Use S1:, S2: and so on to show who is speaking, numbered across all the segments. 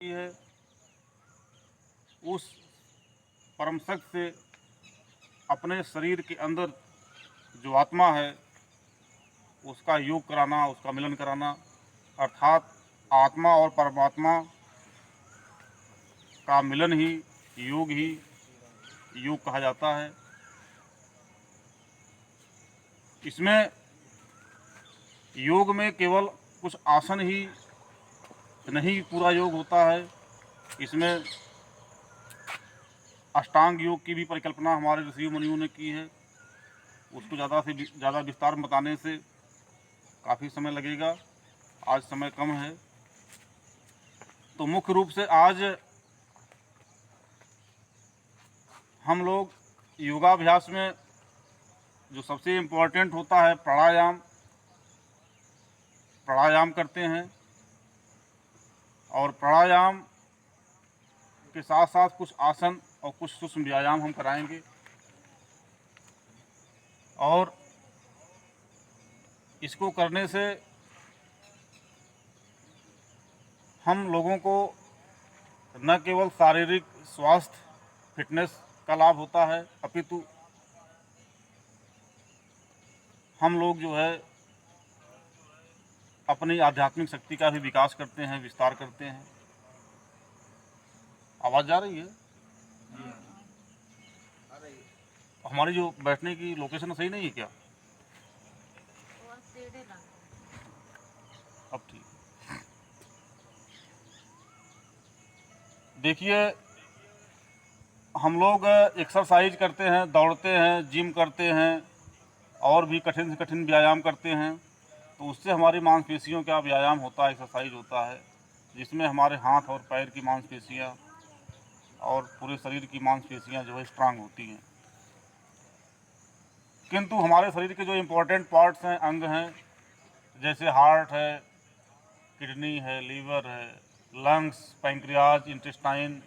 S1: है उस परम शक्ति से अपने शरीर के अंदर जो आत्मा है उसका योग कराना, उसका मिलन कराना, अर्थात आत्मा और परमात्मा का मिलन ही योग कहा जाता है। इसमें योग में केवल कुछ आसन ही नहीं पूरा योग होता है, इसमें अष्टांग योग की भी परिकल्पना हमारे ऋषि मुनियों ने की है। उसको ज़्यादा से ज़्यादा विस्तार में बताने से काफ़ी समय लगेगा, आज समय कम है। तो मुख्य रूप से आज हम लोग योगाभ्यास में जो सबसे इम्पोर्टेंट होता है प्राणायाम करते हैं, और प्राणायाम के साथ साथ कुछ आसन और कुछ सूक्ष्म व्यायाम हम कराएंगे। और इसको करने से हम लोगों को न केवल शारीरिक स्वास्थ्य फिटनेस का लाभ होता है, अपितु हम लोग जो है अपनी आध्यात्मिक शक्ति का भी विकास करते हैं, विस्तार करते हैं। आवाज़ जा रही है? हमारी जो बैठने की लोकेशन सही नहीं है क्या? अब ठीक। देखिए, हम लोग एक्सरसाइज करते हैं, दौड़ते हैं, जिम करते हैं और भी कठिन से कठिन व्यायाम करते हैं, तो उससे हमारी मांसपेशियों का व्यायाम होता है, एक्सरसाइज होता है, जिसमें हमारे हाथ और पैर की मांसपेशियां और पूरे शरीर की मांसपेशियां जो है स्ट्रांग होती हैं। किंतु हमारे शरीर के जो इम्पोर्टेंट पार्ट्स हैं, अंग हैं, जैसे हार्ट है, किडनी है, लीवर है, lungs, pancreas, intestine,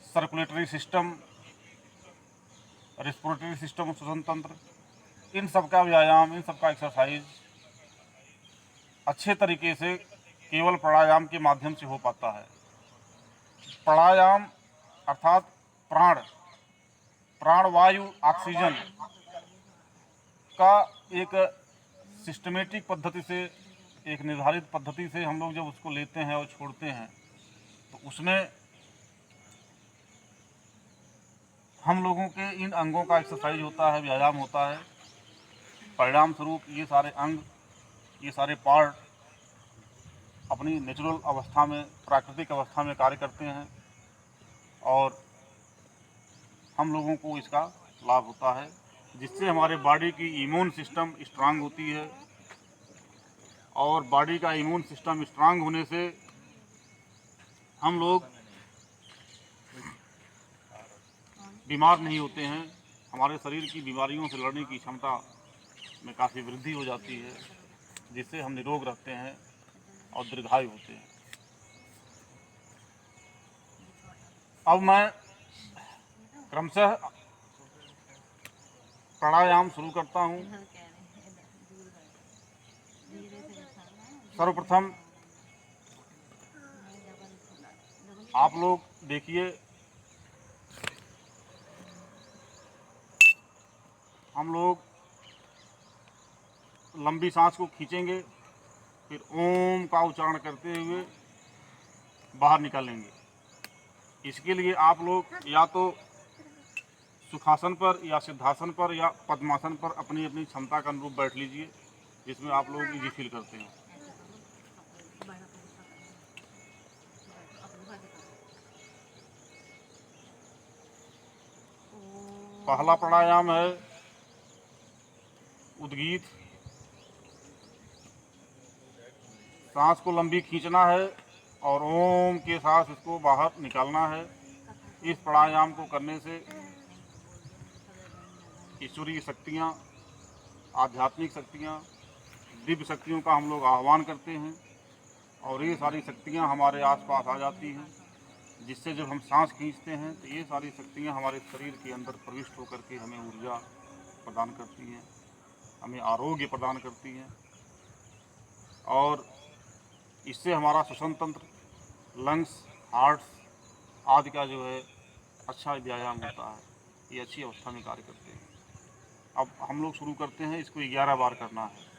S1: circulatory system, respiratory system, श्वसन तंत्र, इन सब का व्यायाम, इन सब का एक्सरसाइज अच्छे तरीके से केवल प्राणायाम के माध्यम से हो पाता है। प्राणायाम अर्थात प्राणवायु, ऑक्सीजन का एक सिस्टमेटिक पद्धति से, एक निर्धारित पद्धति से हम लोग जब उसको लेते हैं और छोड़ते हैं, तो उसमें हम लोगों के इन अंगों का एक्सरसाइज होता है, व्यायाम होता है। परिणाम स्वरूप ये सारे अंग, ये सारे पार्ट अपनी नेचुरल अवस्था में, प्राकृतिक अवस्था में कार्य करते हैं और हम लोगों को इसका लाभ होता है, जिससे हमारे बॉडी की इम्यून सिस्टम स्ट्रांग होती है। और बॉडी का इम्यून सिस्टम स्ट्रांग होने से हम लोग बीमार नहीं होते हैं, हमारे शरीर की बीमारियों से लड़ने की क्षमता में काफ़ी वृद्धि हो जाती है, जिससे हम निरोग रहते हैं और दीर्घायु होते हैं। अब मैं क्रमशः प्राणायाम शुरू करता हूँ। सर्वप्रथम आप लोग देखिए, हम लोग लंबी सांस को खींचेंगे, फिर ओम का उच्चारण करते हुए बाहर निकालेंगे। इसके लिए आप लोग या तो सुखासन पर या सिद्धासन पर या पद्मासन पर अपनी अपनी क्षमता के अनुरूप बैठ लीजिए, जिसमें आप लोग इजी फील करते हैं। पहला प्राणायाम है उद्गीत। सांस को लंबी खींचना है और ओम के साथ इसको बाहर निकालना है। इस प्राणायाम को करने से ईश्वरीय शक्तियाँ, आध्यात्मिक शक्तियाँ, दिव्य शक्तियों का हम लोग आह्वान करते हैं और ये सारी शक्तियाँ हमारे आसपास आ जाती हैं, जिससे जब हम सांस खींचते हैं तो ये सारी शक्तियाँ हमारे शरीर के अंदर प्रविष्ट होकर के हमें ऊर्जा प्रदान करती हैं, हमें आरोग्य प्रदान करती हैं और इससे हमारा श्वसन तंत्र लंग्स, हार्ट्स आदि का जो है अच्छा व्यायाम होता है, ये अच्छी अवस्था में कार्य करते हैं। अब हम लोग शुरू करते हैं, इसको 11 बार करना है।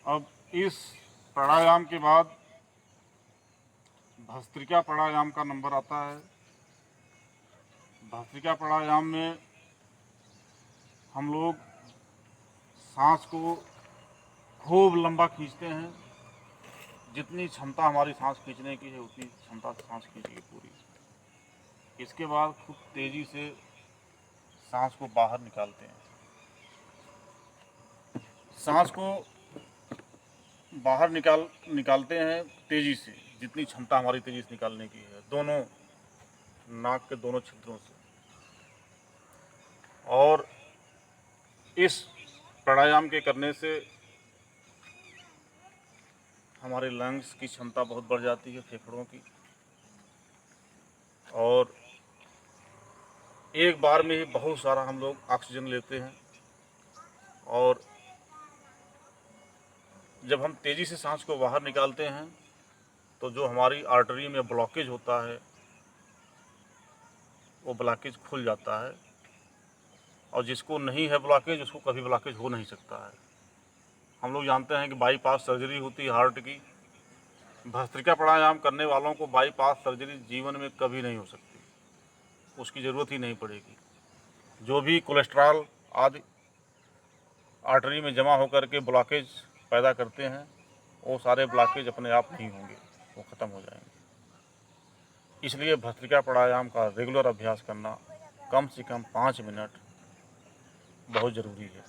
S1: अब इस प्राणायाम के बाद भस्त्रिका प्राणायाम का नंबर आता है। भस्त्रिका प्राणायाम में हम लोग सांस को खूब लंबा खींचते हैं। जितनी क्षमता हमारी सांस खींचने की है उतनी क्षमता सांस खींचिए पूरी। इसके बाद खूब तेज़ी से सांस को बाहर निकालते हैं। सांस को बाहर निकालते हैं तेज़ी से, जितनी क्षमता हमारी तेज़ी से निकालने की है, दोनों नाक के दोनों छिद्रों से। और इस प्राणायाम के करने से हमारे लंग्स की क्षमता बहुत बढ़ जाती है, फेफड़ों की, और एक बार में ही बहुत सारा हम लोग ऑक्सीजन लेते हैं। और जब हम तेज़ी से सांस को बाहर निकालते हैं तो जो हमारी आर्टरी में ब्लॉकेज होता है वो ब्लॉकेज खुल जाता है, और जिसको नहीं है ब्लॉकेज उसको कभी ब्लॉकेज हो नहीं सकता है। हम लोग जानते हैं कि बाईपास सर्जरी होती है हार्ट की। भस्त्रिका प्राणायाम करने वालों को बाईपास सर्जरी जीवन में कभी नहीं हो सकती, उसकी ज़रूरत ही नहीं पड़ेगी। जो भी कोलेस्ट्रॉल आदि आर्टरी में जमा होकर के ब्लॉकेज पैदा करते हैं वो सारे ब्लॉकेज अपने आप नहीं होंगे, वो ख़त्म हो जाएंगे। इसलिए भस्त्रिका प्राणायाम का रेगुलर अभ्यास करना कम से कम 5 मिनट बहुत ज़रूरी है।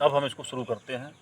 S1: अब हम इसको शुरू करते हैं।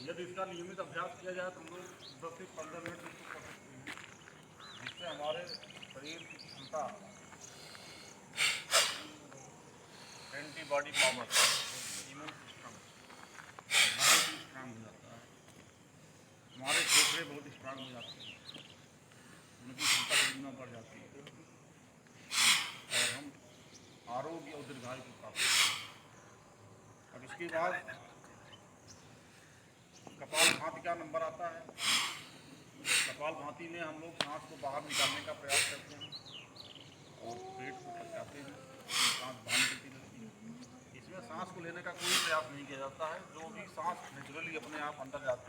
S1: यदि इसका नियमित अभ्यास किया जाए तो हम लोग 10 से 15 मिनट इसको कर सकते हैं, जिससे हमारे शरीर की क्षमता, एंटीबॉडी पावर, इम्यून सिस्टम बहुत ही स्ट्रांग हो जाता है। हमारे फेफड़े बहुत स्ट्रांग हो जाते हैं, उनकी क्षमता दुगना बढ़ जाती है और हम आरोग्य और दीर्घायु को प्राप्त करते हैं। अब इसके बाद कपालभाति का नंबर आता है। कपालभाति में हम लोग सांस को बाहर निकालने का प्रयास करते हैं और पेट को पचाते हैं, सांस बाहर निकलती रहती है। इसमें सांस को लेने का कोई प्रयास नहीं किया जाता है, जो भी सांस नेचुरली अपने आप अंदर जाती है।